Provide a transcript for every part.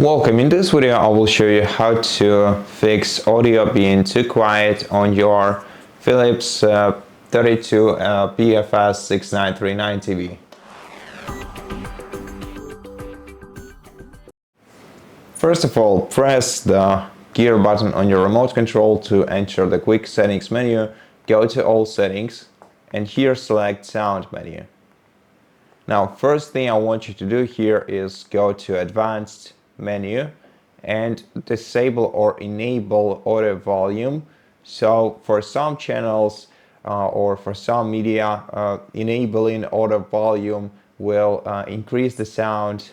Welcome. In this video I will show you how to fix audio being too quiet on your Philips 32PFS6939 TV. First of all, press the gear button on your remote control to enter the quick settings menu. Go to all settings and here select sound menu. Now, first thing I want you to do here is go to advanced menu and disable or enable audio volume. So for some channels or for some media, enabling audio volume will increase the sound,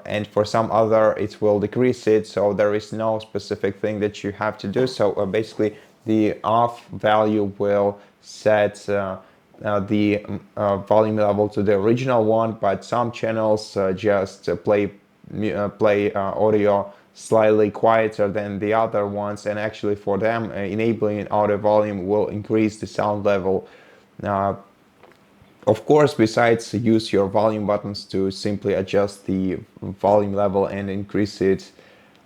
and for some other it will decrease it. So there is no specific thing that you have to do. So basically the off value will set the volume level to the original one, but some channels just play audio slightly quieter than the other ones, and actually for them enabling audio volume will increase the sound level. Of course, besides, use your volume buttons to simply adjust the volume level and increase it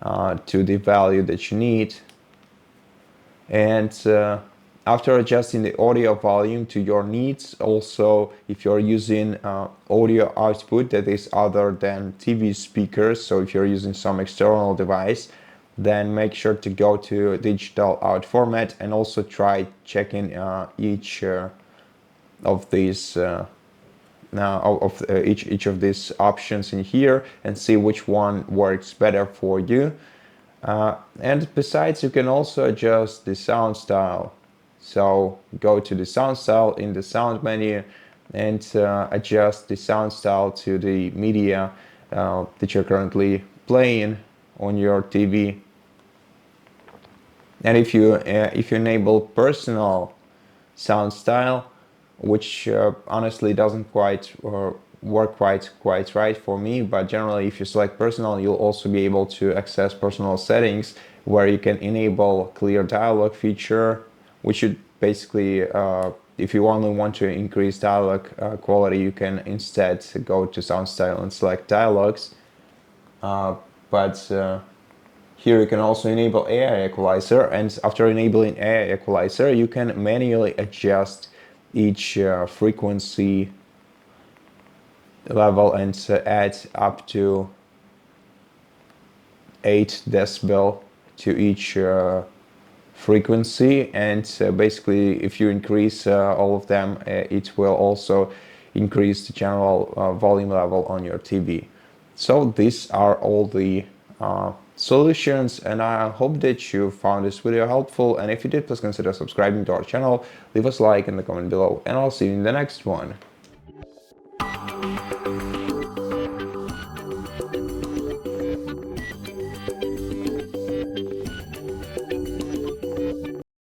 to the value that you need. And after adjusting the audio volume to your needs, also if you're using audio output that is other than TV speakers, so if you're using some external device, then make sure to go to digital out format and also try checking each of these each of these options in here and see which one works better for you. And besides, you can also adjust the sound style. So go to the sound style in the sound menu and adjust the sound style to the media that you're currently playing on your TV. And if you enable personal sound style, which honestly doesn't quite work quite right for me, but generally if you select personal, you'll also be able to access personal settings where you can enable clear dialog feature, which should basically if you only want to increase dialog quality, you can instead go to sound style and select dialogues. But here you can also enable AI Equalizer, and after enabling AI Equalizer you can manually adjust each frequency level and add up to 8 decibel to each frequency, and basically if you increase all of them, it will also increase the general volume level on your TV. So these are all the solutions, and I hope that you found this video helpful, and if you did, please consider subscribing to our channel, leave us a like in the comment below, and I'll see you in the next one.